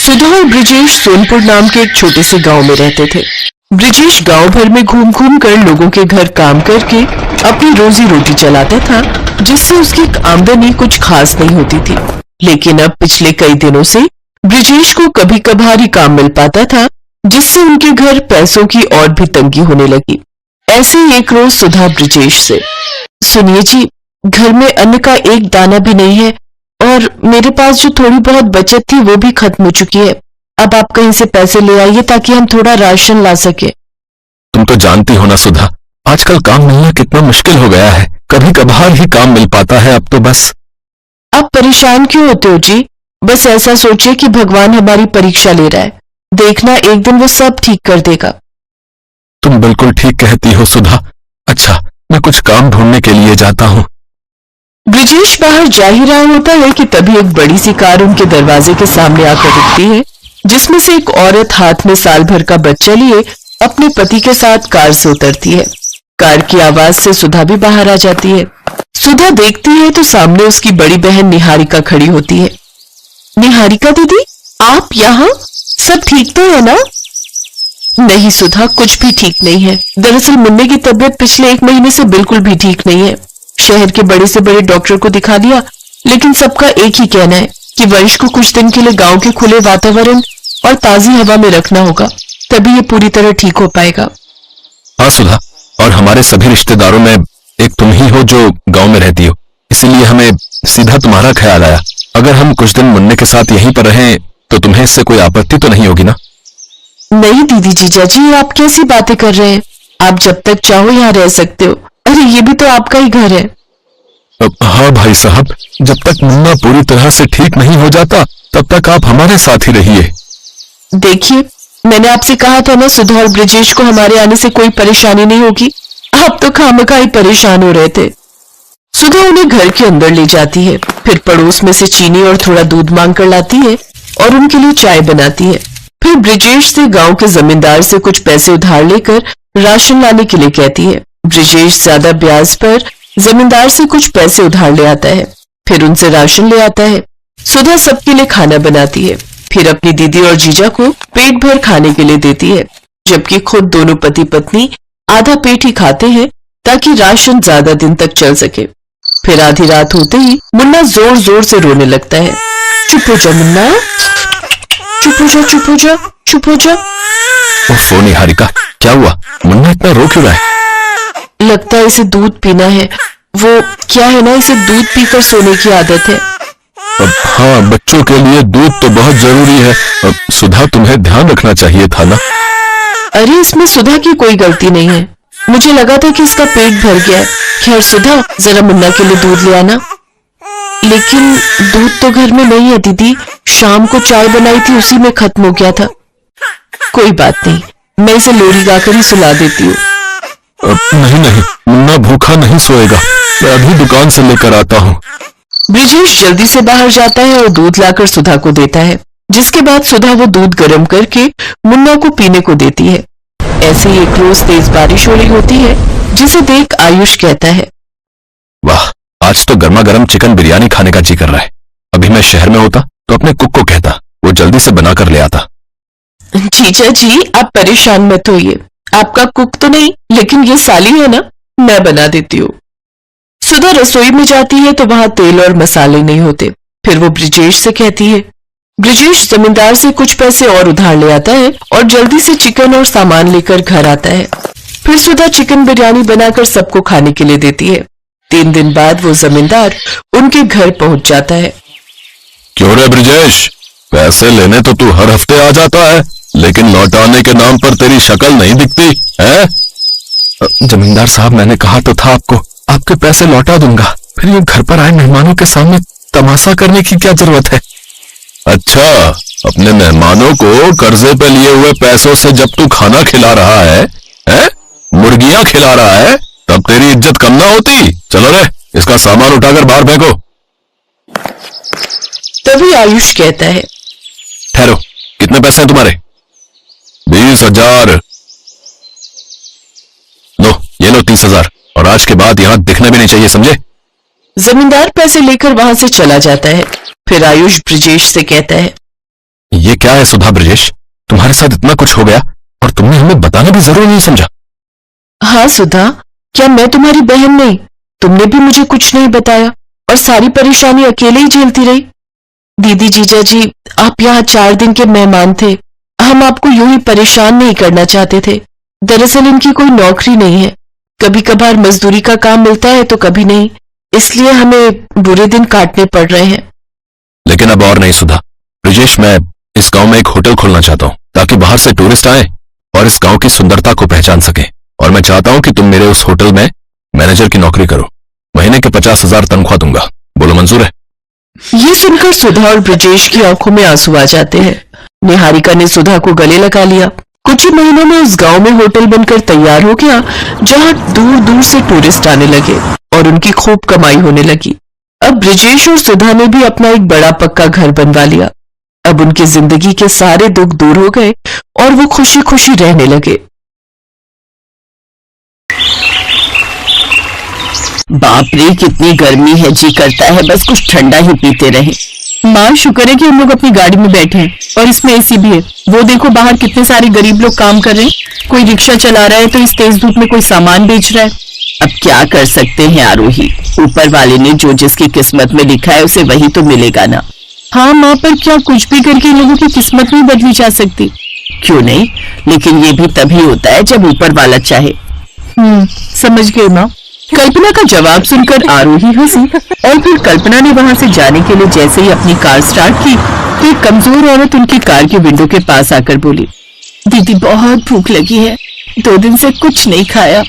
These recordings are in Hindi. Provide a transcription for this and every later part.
सुधा और ब्रिजेश सोनपुर नाम के एक छोटे से गांव में रहते थे। ब्रिजेश गांव भर में घूम घूम कर लोगों के घर काम करके अपनी रोजी रोटी चलाता था, जिससे उसकी आमदनी कुछ खास नहीं होती थी। लेकिन अब पिछले कई दिनों से ब्रिजेश को कभी कभार ही काम मिल पाता था, जिससे उनके घर पैसों की और भी तंगी होने लगी। ऐसे एक रोज सुधा ब्रिजेश से, सुनिए जी, घर में अन्न का एक दाना भी नहीं है और मेरे पास जो थोड़ी बहुत बचत थी वो भी खत्म हो चुकी है। अब आप कहीं से पैसे ले आइए ताकि हम थोड़ा राशन ला सके। तुम तो जानती हो ना सुधा, आजकल काम मिलना कितना मुश्किल हो गया है। कभी कभार ही काम मिल पाता है अब तो बस। आप परेशान क्यों होते हो जी? बस ऐसा सोचिए कि भगवान हमारी परीक्षा ले रहा है, देखना एक दिन वो सब ठीक कर देगा। तुम बिल्कुल ठीक कहती हो सुधा। अच्छा, मैं कुछ काम ढूंढने के लिए जाता हूँ। ब्रिजेश बाहर जा ही रहा होता है कि तभी एक बड़ी सी कार उनके दरवाजे के सामने आकर रुकती है, जिसमें से एक औरत हाथ में साल भर का बच्चा लिए अपने पति के साथ कार से उतरती है। कार की आवाज से सुधा भी बाहर आ जाती है। सुधा देखती है तो सामने उसकी बड़ी बहन निहारिका खड़ी होती है। निहारिका दीदी, आप यहाँ? सब ठीक तो है ना? नहीं सुधा, कुछ भी ठीक नहीं है। दरअसल मुन्ने की तबीयत पिछले 1 महीने से बिल्कुल भी ठीक नहीं है। शहर के बड़े से बड़े डॉक्टर को दिखा लिया, लेकिन सबका एक ही कहना है कि वरिश को कुछ दिन के लिए गांव के खुले वातावरण और ताजी हवा में रखना होगा, तभी ये पूरी तरह ठीक हो पाएगा। हाँ सुधा, और हमारे सभी रिश्तेदारों में एक तुम ही हो जो गांव में रहती हो, इसीलिए हमें सीधा तुम्हारा ख्याल आया। अगर हम कुछ दिन मुन्ने के साथ यहीं पर रहें तो तुम्हें इससे कोई आपत्ति तो नहीं होगी ना? नहीं दीदी जीजा जी, आप कैसी बातें कर रहे हैं? आप जब तक चाहो यहाँ रह सकते हो। अरे ये भी तो आपका ही घर है। हाँ भाई साहब, जब तक मुन्ना पूरी तरह से ठीक नहीं हो जाता तब तक आप हमारे साथ ही रहिए। देखिए, मैंने आपसे कहा था ना, सुधा और ब्रिजेश को हमारे आने से कोई परेशानी नहीं होगी। आप तो खामखा ही परेशान हो रहे थे। सुधा उन्हें घर के अंदर ले जाती है, फिर पड़ोस में से चीनी और थोड़ा दूध मांग कर लाती है और उनके लिए चाय बनाती है। फिर ब्रिजेश से गांव के जमींदार से कुछ पैसे उधार लेकर राशन लाने के लिए कहती है। ब्रिजेश ज्यादा ब्याज पर जमींदार से कुछ पैसे उधार ले आता है, फिर उनसे राशन ले आता है। सुधा सबके लिए खाना बनाती है, फिर अपनी दीदी और जीजा को पेट भर खाने के लिए देती है, जबकि खुद दोनों पति पत्नी आधा पेट ही खाते हैं ताकि राशन ज्यादा दिन तक चल सके। फिर आधी रात होते ही मुन्ना जोर जोर से रोने लगता है। चुप हो जा मुन्ना, चुप हो जा, चुप हो जा, चुप हो जा। ओफो निहारिका, क्या हुआ? मुन्ना इतना रो क्यों रहा है? लगता है इसे दूध पीना है। वो क्या है ना, इसे दूध पीकर सोने की आदत है। हाँ, बच्चों के लिए दूध तो बहुत जरूरी है। सुधा, तुम्हें ध्यान रखना चाहिए था ना। अरे इसमें सुधा की कोई गलती नहीं है, मुझे लगा था कि इसका पेट भर गया है। खैर सुधा, जरा मुन्ना के लिए दूध ले आना। लेकिन दूध तो घर में नहीं है दीदी, शाम को चाय बनाई थी उसी में खत्म हो गया था। कोई बात नहीं, मैं इसे लोरी गाकर ही सुला देती हूँ। नहीं नहीं, मुन्ना भूखा नहीं सोएगा, मैं अभी दुकान से लेकर आता हूँ। ब्रिजेश जल्दी से बाहर जाता है और दूध लाकर सुधा को देता है, जिसके बाद सुधा वो दूध गर्म करके मुन्ना को पीने को देती है। ऐसे ही एक रोज तेज बारिश हो रही होती है, जिसे देख आयुष कहता है, वाह, आज तो गर्मा गर्म चिकन बिरयानी खाने का जी कर रहा है। अभी मैं शहर में होता तो अपने कुक को कहता वो जल्दी से बना कर ले आता। जीजा जी, आप परेशान मत होइए, आपका कुक तो नहीं लेकिन ये साली है ना, मैं बना देती हूँ। सुधा रसोई में जाती है तो वहां तेल और मसाले नहीं होते। फिर वो ब्रिजेश से कहती है। ब्रिजेश जमींदार से कुछ पैसे और उधार ले आता है और जल्दी से चिकन और सामान लेकर घर आता है। फिर सुधा चिकन बिरयानी बनाकर सबको खाने के लिए देती है। 3 दिन बाद वो जमींदार उनके घर पहुंच जाता है। क्यों रे ब्रिजेश, पैसे लेने तो तू हर हफ्ते आ जाता है, लेकिन लौटाने के नाम पर तेरी शक्ल नहीं दिखती है? जमींदार साहब, मैंने कहा तो था आपको, आपके पैसे लौटा दूंगा, फिर ये घर पर आए मेहमानों के सामने तमाशा करने की क्या जरूरत है? अच्छा, अपने मेहमानों को कर्जे पे लिए हुए पैसों से जब तू खाना खिला रहा है, मुर्गियां खिला रहा है, तब तेरी इज्जत कम ना होती? चलो रे, इसका सामान उठाकर बाहर फेंको। तभी आयुष कहता है, ठहरो, कितने पैसे हैं तुम्हारे? 20,000। लो, ये लो 30,000, और आज के बाद यहां दिखना भी नहीं चाहिए, समझे? जमींदार पैसे लेकर वहां से चला जाता है। फिर आयुष ब्रिजेश से कहता है, ये क्या है सुधा ब्रजेश, तुम्हारे साथ इतना कुछ हो गया और तुमने हमें बताना भी जरूर नहीं समझा। हाँ सुधा, क्या मैं तुम्हारी बहन नहीं? तुमने भी मुझे कुछ नहीं बताया और सारी परेशानी अकेले ही झेलती रही। दीदी जीजा जी, आप यहाँ 4 दिन के मेहमान थे। हम आपको यूं ही परेशान नहीं करना चाहते थे। दरअसल इनकी कोई नौकरी नहीं है, कभी कभार मजदूरी का काम मिलता है तो कभी नहीं, इसलिए हमें बुरे दिन काटने पड़ रहे हैं। लेकिन अब और नहीं सुधा ब्रजेश, मैं इस गांव में एक होटल खोलना चाहता हूँ ताकि बाहर से टूरिस्ट आए और इस गांव की सुंदरता को पहचान सके। और मैं चाहता हूँ कि तुम मेरे उस होटल में मैनेजर की नौकरी करो। महीने के 50,000 तनख्वाह दूंगा। बोलो मंजूर है? ये सुनकर सुधा और ब्रजेश की आंखों में आंसू आ जाते हैं। निहारिका ने सुधा को गले लगा लिया। कुछ ही महीनों में उस गांव में होटल बनकर तैयार हो गया, जहां दूर दूर से टूरिस्ट आने लगे और उनकी खूब कमाई होने लगी। अब ब्रजेश और सुधा ने भी अपना एक बड़ा पक्का घर बनवा लिया। अब उनकी जिंदगी के सारे दुख दूर हो गए और वो खुशी खुशी रहने लगे। बाप रे, कितनी गर्मी है, जी करता है बस कुछ ठंडा ही पीते रहे। माँ, शुक्र है कि हम लोग अपनी गाड़ी में बैठे हैं और इसमें एसी भी है। वो देखो बाहर कितने सारे गरीब लोग काम कर रहे हैं। कोई रिक्शा चला रहा है तो इस तेज धूप में कोई सामान बेच रहा है। अब क्या कर सकते हैं आरोही, ऊपर वाले ने जो जिसकी किस्मत में लिखा है उसे वही तो मिलेगा ना। हाँ माँ, पर क्या कुछ भी करके इन लोगों की किस्मत नहीं बदली जा सकती? क्यों नहीं, लेकिन ये भी तभी होता है जब ऊपर वाला चाहे। समझ गए माँ। कल्पना का जवाब सुनकर आरोही हंसी और फिर कल्पना ने वहां से जाने के लिए जैसे ही अपनी कार स्टार्ट की तो एक कमजोर औरत उनकी कार के विंडो के पास आकर बोली, दीदी बहुत भूख लगी है, 2 दिन से कुछ नहीं खाया।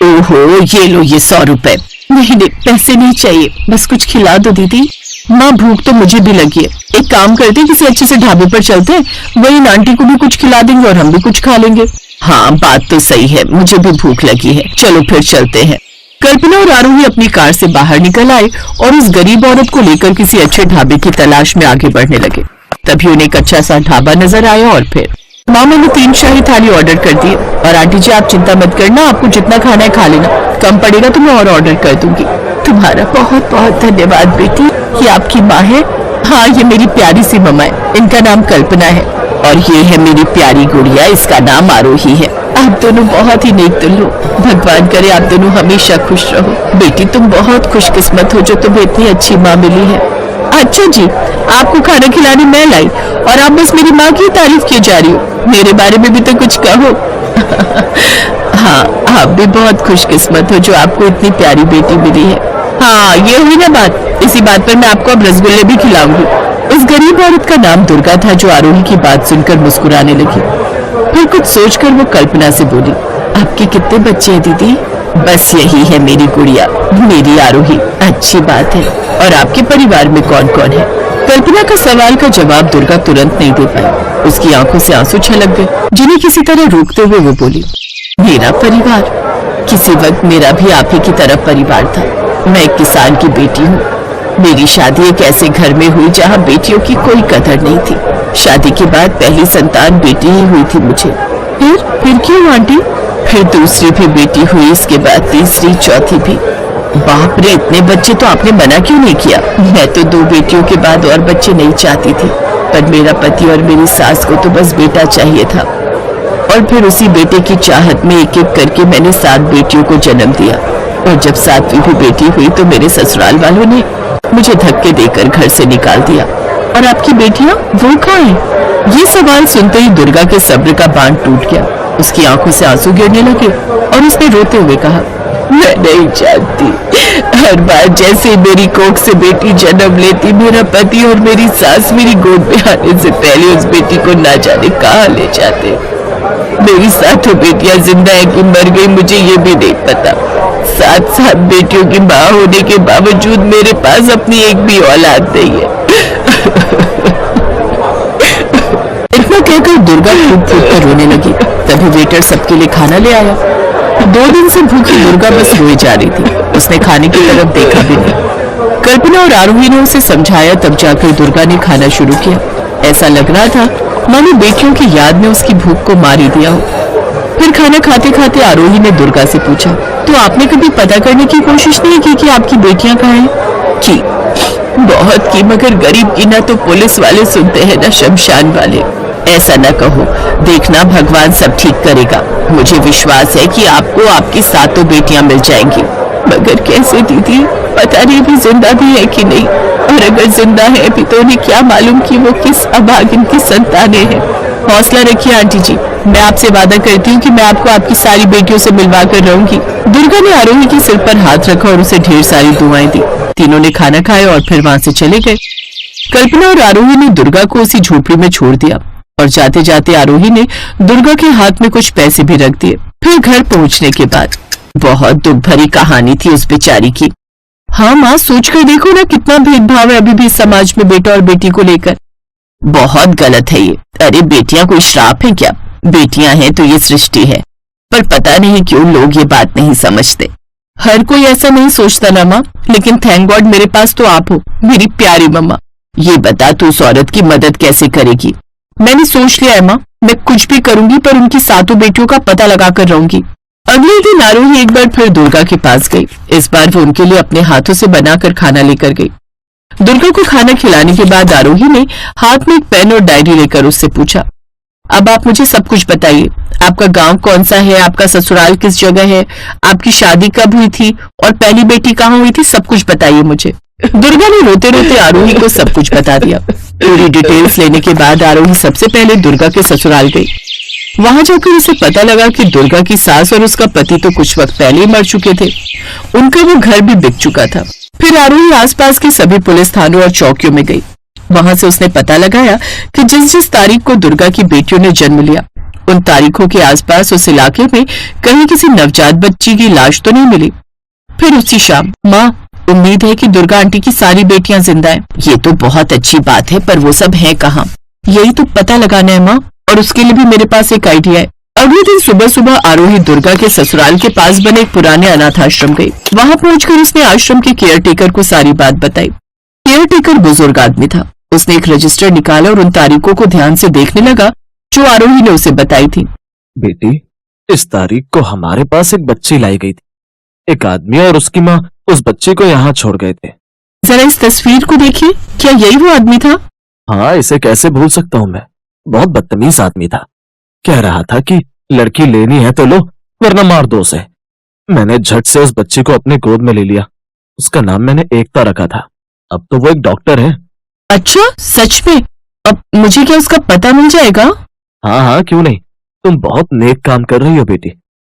ओहो, ये लो ये 100 रुपए। नहीं नहीं, पैसे नहीं चाहिए, बस कुछ खिला दो दीदी। माँ, भूख तो मुझे भी लगी है। एक काम करते हैं, किसी अच्छे से ढाबे पर चलते हैं, वही आंटी को भी कुछ खिला देंगे और हम भी कुछ खा लेंगे। हाँ, बात तो सही है, मुझे भी भूख लगी है, चलो फिर चलते हैं। कल्पना और आरोही अपनी कार से बाहर निकल आए और उस गरीब औरत को लेकर किसी अच्छे ढाबे की तलाश में आगे बढ़ने लगे। तभी उन्हें एक अच्छा सा ढाबा नजर आया और फिर माँ, मैंने 3 शाही थाली ऑर्डर कर दी और आंटी जी आप चिंता मत करना, आपको जितना खाना है खा लेना, कम पड़ेगा तो मैं और ऑर्डर कर दूंगी। तुम्हारा बहुत बहुत धन्यवाद बेटी। ये आपकी माँ है? हाँ, ये मेरी प्यारी सी मम्मा है, इनका नाम कल्पना है और ये है मेरी प्यारी गुड़िया, इसका नाम आरोही है। आप दोनों बहुत ही नेक दिल हो, भगवान करे आप दोनों हमेशा खुश रहो। बेटी तुम बहुत खुशकिस्मत हो जो तुम्हें इतनी अच्छी माँ मिली है। अच्छा जी, आपको खाना खिलाने मैं लाई और आप बस मेरी माँ की तारीफ किए जा रही हो, मेरे बारे में भी तो कुछ कहो। हाँ, आप भी बहुत खुशकिस्मत हो जो आपको इतनी प्यारी बेटी मिली है। हाँ, ये हुई ना बात। इसी बात पर मैं आपको अब रसगुल्ले भी खिलाऊंगी। उस गरीब औरत का नाम दुर्गा था जो आरोही की बात सुनकर मुस्कुराने लगी। फिर कुछ सोचकर वो कल्पना से बोली, आपके कितने बच्चे हैं दीदी? बस यही है मेरी गुड़िया, मेरी आरोही। अच्छी बात है। और आपके परिवार में कौन कौन है? कल्पना का सवाल का जवाब दुर्गा तुरंत नहीं दे पाई। उसकी आंखों से आंसू छलक गए, जिन्हें किसी तरह रोकते हुए वो बोली, मेरा परिवार? किसी वक्त मेरा भी आप ही की तरफ परिवार था। मैं एक किसान की बेटी हूँ। मेरी शादी एक ऐसे घर में हुई जहाँ बेटियों की कोई कदर नहीं थी। शादी के बाद पहली संतान बेटी ही हुई थी मुझे। फिर क्यों आंटी? फिर दूसरी भी बेटी हुई, इसके बाद तीसरी, चौथी भी। बाप रे, इतने बच्चे तो आपने मना क्यों नहीं किया? मैं तो 2 बेटियों के बाद और बच्चे नहीं चाहती थी, पर मेरा पति और मेरी सास को तो बस बेटा चाहिए था। और फिर उसी बेटे की चाहत में एक एक करके मैंने 7 बेटियों को जन्म दिया। और जब 7वीं भी बेटी हुई तो मेरे ससुराल वालों ने मुझे धक्के देकर घर से निकाल दिया। और आपकी बेटियां, वो कहाँ हैं? ये सवाल सुनते ही दुर्गा के सब्र का बांध टूट गया। उसकी आंखों से आंसू गिरने लगे और उसने रोते हुए कहा, मैं नहीं जानती। हर बार जैसे मेरी कोख से बेटी जन्म लेती, मेरा पति और मेरी सास मेरी गोद में आने से पहले उस बेटी को ना जाने कहाँ ले जाते। मेरी 7 बेटियां जिंदा है कि मर गई मुझे ये भी नहीं पता। 7 बेटियों की माँ होने के बावजूद मेरे पास अपनी एक भी औलाद नहीं है। इतना कहकर दुर्गा फूट फूट कर रोने लगी। तभी वेटर सबके लिए खाना ले आया। 2 दिन से भूखी दुर्गा बस रोई जा रही थी, उसने खाने की तरफ देखा भी नहीं। कल्पना और आरोही ने उसे समझाया, तब जाकर दुर्गा ने खाना शुरू किया। ऐसा लग रहा था मानो बेटियों की याद में उसकी भूख को मार ही दिया हो। फिर खाना खाते खाते आरोही ने दुर्गा से पूछा, तो आपने कभी पता करने की कोशिश नहीं की कि आपकी बेटियां कहाँ हैं? की बहुत की, मगर गरीब की ना तो पुलिस वाले सुनते हैं ना शमशान वाले। ऐसा न कहो, देखना भगवान सब ठीक करेगा। मुझे विश्वास है कि आपको आपकी 7 बेटियां मिल जाएंगी। मगर कैसे दीदी, पता नहीं भी जिंदा भी है कि नहीं, और अगर जिंदा है भी तो उन्हें क्या मालूम कि वो किस अभागिन की संतानें हैं। हौसला रखिए आंटी जी, मैं आपसे वादा करती हूँ कि मैं आपको आपकी सारी बेटियों से मिलवा कर रहूंगी। दुर्गा ने आरोही के सिर पर हाथ रखा और उसे ढेर सारी दुआएं दी। तीनों ने खाना खाया और फिर वहां से चले गए। कल्पना और आरोही ने दुर्गा को उसी झोपड़ी में छोड़ दिया और जाते जाते आरोही ने दुर्गा के हाथ में कुछ पैसे भी रख दिए। फिर घर पहुंचने के बाद बहुत दुख भरी कहानी थी उस बेचारी की। हाँ माँ, सोचकर देखो ना, कितना भेदभाव है अभी भी समाज में बेटा और बेटी को लेकर। बहुत गलत है ये। अरे बेटियां कोई श्राप है क्या? बेटियां हैं तो ये सृष्टि है, पर पता नहीं क्यों लोग ये बात नहीं समझते। हर कोई ऐसा नहीं सोचता ना माँ, लेकिन थैंक गॉड मेरे पास तो आप हो, मेरी प्यारी मम्मा। ये बता तू उस औरत की मदद कैसे करेगी? मैंने सोच लिया है माँ, मैं कुछ भी करूंगी पर उनकी 7 बेटियों का पता लगा कर रहूंगी। अगले दिन आरोही एक बार फिर दुर्गा के पास गई। इस बार वो उनके लिए अपने हाथों से बनाकर खाना लेकर गई। दुर्गा को खाना खिलाने के बाद आरोही ने हाथ में एक पेन और डायरी लेकर उससे पूछा, अब आप मुझे सब कुछ बताइए। आपका गांव कौन सा है, आपका ससुराल किस जगह है, आपकी शादी कब हुई थी और पहली बेटी कहाँ हुई थी, सब कुछ बताइए मुझे। दुर्गा ने रोते रोते आरोही को सब कुछ बता दिया। पूरी डिटेल्स लेने के बाद आरोही सबसे पहले दुर्गा के ससुराल गई। वहां जाकर उसे पता लगा कि दुर्गा की सास और उसका पति तो कुछ वक्त पहले ही मर चुके थे। उनका वो घर भी बिक चुका था। फिर आरोही आसपास के सभी पुलिस थानों और चौकियों में गई। वहां से उसने पता लगाया कि जिस जिस तारीख को दुर्गा की बेटियों ने जन्म लिया, उन तारीखों के आसपास उस इलाके में कहीं किसी नवजात बच्ची की लाश तो नहीं मिली। फिर उसी शाम, माँ उम्मीद है कि दुर्गा आंटी की सारी बेटियां जिंदा हैं। ये तो बहुत अच्छी बात है, पर वो सब हैं कहाँ? यही तो पता लगाना है माँ, और उसके लिए भी मेरे पास एक आइडिया है। अगले दिन सुबह सुबह आरोही दुर्गा के ससुराल के पास बने एक पुराने अनाथ आश्रम गई। वहां पहुंचकर उसने आश्रम के केयरटेकर को सारी बात बताई। केयरटेकर बुजुर्ग आदमी था। उसने एक रजिस्टर निकाला और उन तारीखों को ध्यान से देखने लगा जो आरोही ने उसे बताई थी। बेटी, इस तारीख को हमारे पास एक बच्ची लाई गई थी। एक आदमी और उसकी माँ उस बच्चे को यहाँ छोड़ गए थे। जरा इस तस्वीर को देखिए, क्या यही वो आदमी था? हाँ, इसे कैसे भूल सकता हूँ मैं। बहुत बदतमीज आदमी था। कह रहा था कि लड़की लेनी है तो लो, वरना मार दो उसे। मैंने झट से उस बच्चे को अपने गोद में ले लिया। उसका नाम मैंने एकता रखा था। अब तो वो एक डॉक्टर है। अच्छा, सच में? अब मुझे क्या उसका पता मिल जाएगा? हाँ हाँ, क्यों नहीं। तुम बहुत नेक काम कर रही हो बेटी,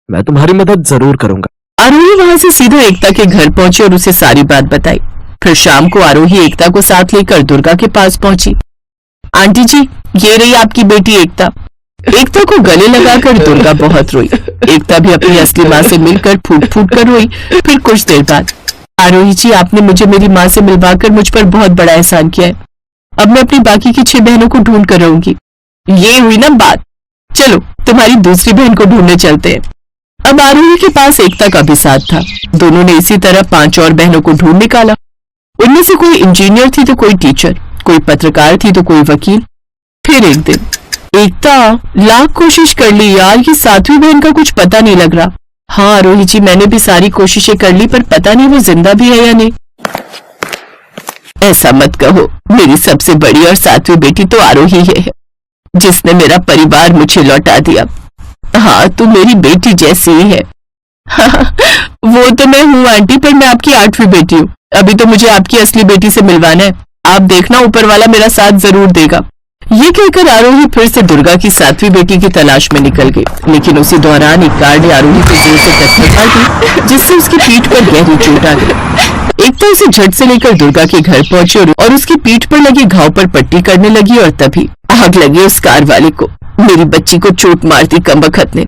मैं तुम्हारी मदद जरूर करूंगा। आरोही वहां से सीधा एकता के घर पहुंची और उसे सारी बात बताई। फिर शाम को आरोही एकता को साथ लेकर दुर्गा के पास पहुंची। आंटी जी, ये रही आपकी बेटी एकता। एकता को गले लगाकर दुर्गा बहुत रोई। एकता भी अपनी असली माँ से मिलकर फूट फूट कर रोई। फिर कुछ देर बाद, आरोही जी, आपने मुझे मेरी माँ से मिलवाकर मुझ पर बहुत बड़ा एहसान किया है। अब मैं अपनी बाकी की 6 बहनों को ढूंढ कर रहूंगी। ये हुई ना बात, चलो तुम्हारी दूसरी बहन को ढूंढने चलते हैं। अब आरोही के पास एकता का भी साथ था। दोनों ने इसी तरह 5 और बहनों को ढूंढ निकाला। उनमें से कोई इंजीनियर थी तो कोई टीचर, कोई पत्रकार थी तो कोई वकील। फिर एक दिन, एकता, लाख कोशिश कर ली यार, ये 7वीं बहन का कुछ पता नहीं लग रहा। हाँ आरोही जी, मैंने भी सारी कोशिशें कर ली, पर पता नहीं वो जिंदा भी है या नहीं। ऐसा मत कहो, मेरी सबसे बड़ी और 7वीं बेटी तो आरोही है, जिसने मेरा परिवार मुझे लौटा दिया। हाँ, तू मेरी बेटी जैसी ही है। वो तो मैं हूँ आंटी, पर मैं आपकी 8वीं बेटी हूँ। अभी तो मुझे आपकी असली बेटी से मिलवाना है। आप देखना, ऊपर वाला मेरा साथ जरूर देगा। ये कहकर आरोही फिर से दुर्गा की 7वीं बेटी की तलाश में निकल गई। लेकिन उसी दौरान एक कार ने आरोही को जोर से टक्कर मार दी, जिससे उसकी पीठ पर गहरी चोट आ गई। एक तो उसे झट से लेकर दुर्गा के घर पहुंची और उसकी पीठ पर लगे घाव पर पट्टी करने लगी, और तभी आग लगी उस कार वाले को। मेरी बच्ची को चोट मार दी कमबख्त ने।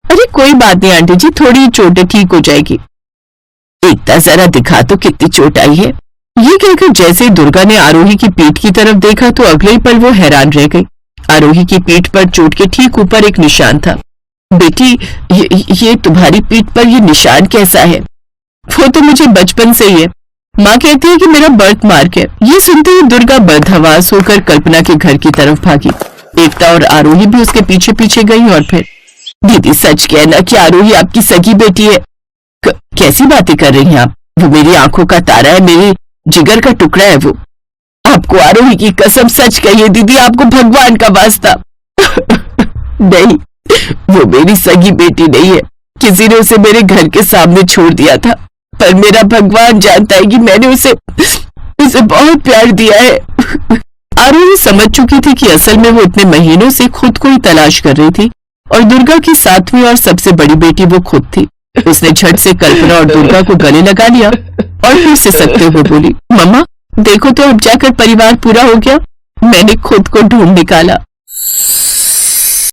अरे कोई बात नहीं आंटी जी, थोड़ी चोट है, ठीक हो जाएगी। एकता, जरा दिखा तो कितनी चोट आई है। ये कहकर जैसे दुर्गा ने आरोही की पीठ की तरफ देखा तो अगले ही पल वो हैरान रह गई। आरोही की पीठ पर चोट के ठीक ऊपर एक निशान था। बेटी, ये तुम्हारी पीठ पर ये निशान कैसा है? वो तो मुझे बचपन से ही है। माँ कहती है कि मेरा बर्थ मार्क है। ये सुनते ही दुर्गा बदहवास होकर कल्पना के घर की तरफ भागी। एकता और आरोही भी उसके पीछे पीछे गई। और फिर, दीदी सच कहना कि आरोही आपकी सगी बेटी है। कैसी बातें कर रही हैं आप? वो मेरी आंखों का तारा है, मेरी जिगर का टुकड़ा है वो। आपको आरोही की कसम सच कहिए दीदी, आपको भगवान का वास्ता। नहीं, वो मेरी सगी बेटी नहीं है, किसी ने उसे मेरे घर के सामने छोड़ दिया था, पर मेरा भगवान जानता है कि मैंने उसे बहुत प्यार दिया है। आरोही समझ चुकी थी कि असल में वो इतने महीनों से खुद को ही तलाश कर रही थी और दुर्गा की 7वीं और सबसे बड़ी बेटी वो खुद थी। उसने झट से कल्पना और दुर्गा को गले लगा लिया और फिर सिसकते हुए बोली, मम्मा देखो तो अब जाकर परिवार पूरा हो गया, मैंने खुद को ढूंढ निकाला।